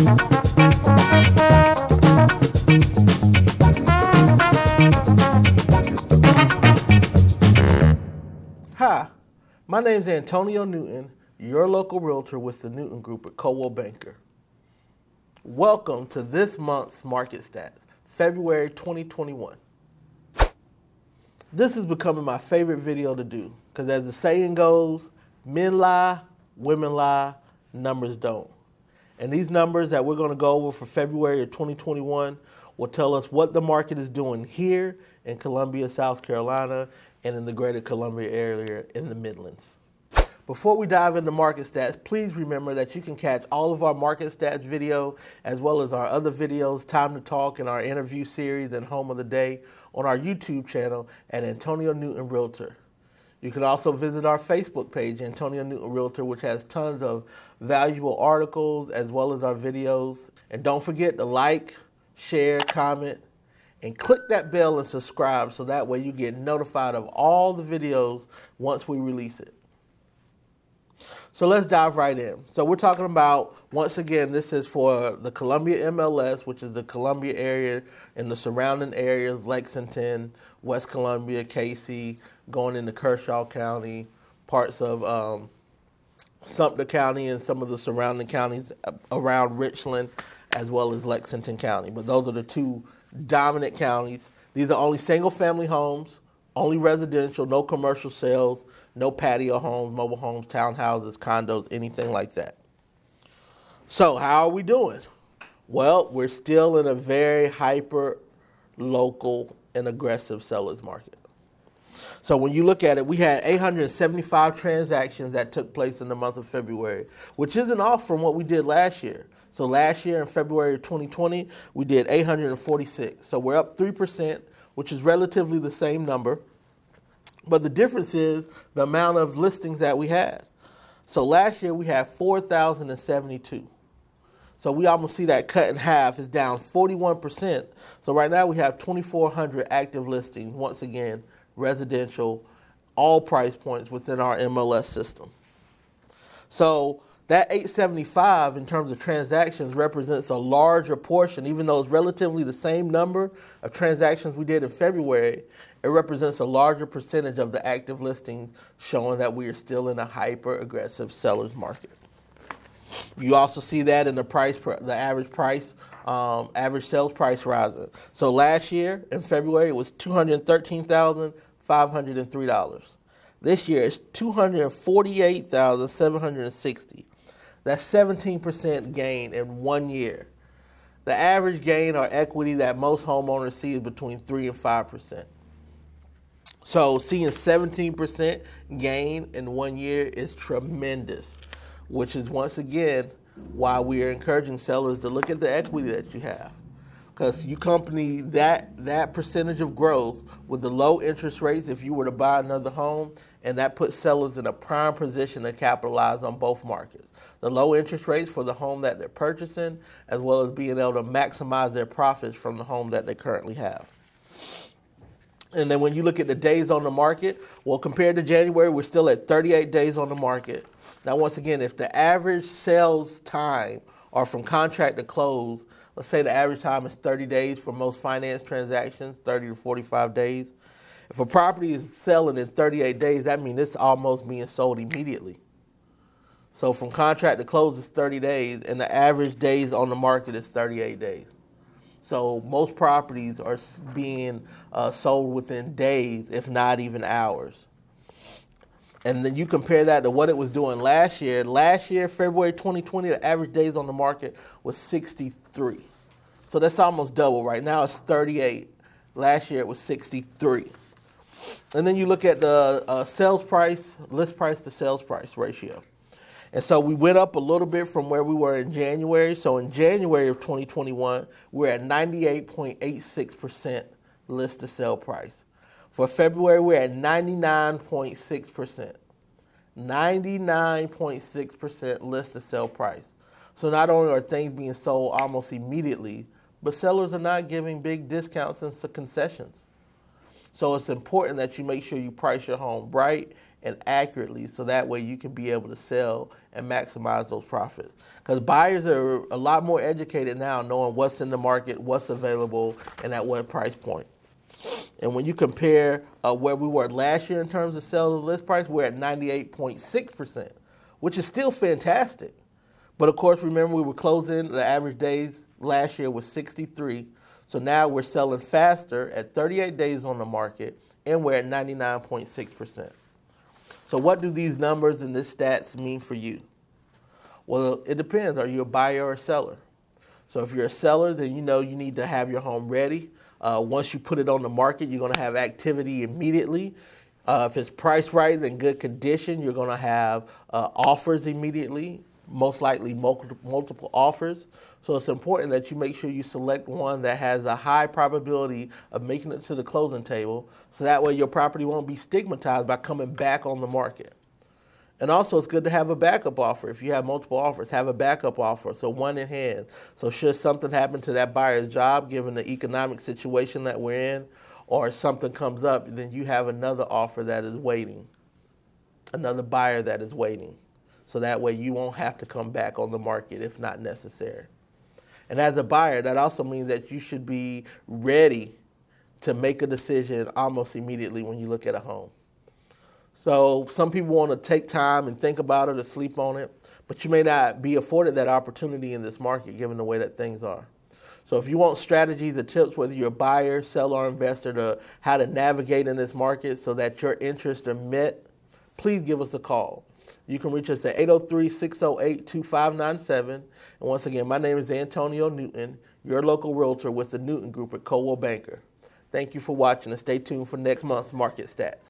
Hi, my name is Antonio Newton, your local realtor with the Newton Group at Coldwell Banker. Welcome to this month's Market Stats, February 2021. This is becoming my favorite video to do because as the saying goes, men lie, women lie, numbers don't. And these numbers that we're going to go over for February of 2021 will tell us what the market is doing here in Columbia, South Carolina, and in the greater Columbia area in the Midlands. Before we dive into market stats, please remember that you can catch all of our market stats video as well as our other videos, Time to Talk and our interview series and Home of the Day on our YouTube channel at Antonio Newton Realtor. You can also visit our Facebook page, Antonio Newton Realtor, which has tons of valuable articles as well as our videos. And don't forget to like, share, comment, and click that bell and subscribe so that way you get notified of all the videos once we release it. So let's dive right in. So we're talking about, once again, this is for the Columbia MLS, which is the Columbia area and the surrounding areas, Lexington, West Columbia, Casey, going into Kershaw County, parts of Sumter County and some of the surrounding counties around Richland, as well as Lexington County. But those are the two dominant counties. These are only single-family homes, only residential, no commercial sales, no patio homes, mobile homes, townhouses, condos, anything like that. So how are we doing? Well, we're still in a very hyper-local and aggressive seller's market. So when you look at it, we had 875 transactions that took place in the month of February, which isn't off from what we did last year. So last year in February of 2020, we did 846. So we're up 3%, which is relatively the same number. But the difference is the amount of listings that we had. So last year we had 4,072. So we almost see that cut in half. It's down 41%. So right now we have 2,400 active listings. Once again, residential, all price points within our MLS system. So that 875 in terms of transactions represents a larger portion, even though it's relatively the same number of transactions we did in February. It represents a larger percentage of the active listings, showing that we are still in a hyper-aggressive seller's market. You also see that in the average sales price rising. So last year in February it was $213,503. This year it's $248,760. That's 17% gain in 1 year. The average gain or equity that most homeowners see is between 3 and 5%. So seeing 17% gain in 1 year is tremendous, which is once again why we are encouraging sellers to look at the equity that you have. Because you accompany that percentage of growth with the low interest rates if you were to buy another home, and that puts sellers in a prime position to capitalize on both markets. The low interest rates for the home that they're purchasing, as well as being able to maximize their profits from the home that they currently have. And then when you look at the days on the market, well, compared to January, we're still at 38 days on the market. Now, once again, if the average sales time or from contract to close, let's say the average time is 30 days for most finance transactions, 30 to 45 days. If a property is selling in 38 days, that means it's almost being sold immediately. So from contract to close is 30 days, and the average days on the market is 38 days. So most properties are being sold within days, if not even hours. And then you compare that to what it was doing last year. Last year, February 2020, the average days on the market was 63. So that's almost double. Right now it's 38. Last year it was 63. And then you look at the sales price, list price to sales price ratio. And so we went up a little bit from where we were in January. So in January of 2021, we're at 98.86% list to sell price. For February, we're at 99.6%. 99.6% list to sell price. So not only are things being sold almost immediately, but sellers are not giving big discounts and concessions. So it's important that you make sure you price your home right and accurately, so that way you can be able to sell and maximize those profits. Because buyers are a lot more educated now, knowing what's in the market, what's available, and at what price point. And when you compare where we were last year in terms of sales and list price, we're at 98.6%, which is still fantastic. But of course, remember, we were closing, the average days last year was 63. So now we're selling faster at 38 days on the market, and we're at 99.6%. So what do these numbers and this stats mean for you? Well, it depends. Are you a buyer or a seller? So if you're a seller, then you know you need to have your home ready. Once you put it on the market, you're going to have activity immediately. If it's priced right and in good condition, you're going to have offers immediately, most likely multiple offers. So it's important that you make sure you select one that has a high probability of making it to the closing table, so that way your property won't be stigmatized by coming back on the market. And also, it's good to have a backup offer. If you have multiple offers, have a backup offer, so one in hand. So should something happen to that buyer's job, given the economic situation that we're in, or something comes up, then you have another offer that is waiting, another buyer that is waiting. So that way you won't have to come back on the market if not necessary. And as a buyer, that also means that you should be ready to make a decision almost immediately when you look at a home. So some people want to take time and think about it or sleep on it, but you may not be afforded that opportunity in this market given the way that things are. So if you want strategies or tips, whether you're a buyer, seller, or investor, to how to navigate in this market so that your interests are met, please give us a call. You can reach us at 803-608-2597. And once again, my name is Antonio Newton, your local realtor with the Newton Group at Coldwell Banker. Thank you for watching, and stay tuned for next month's market stats.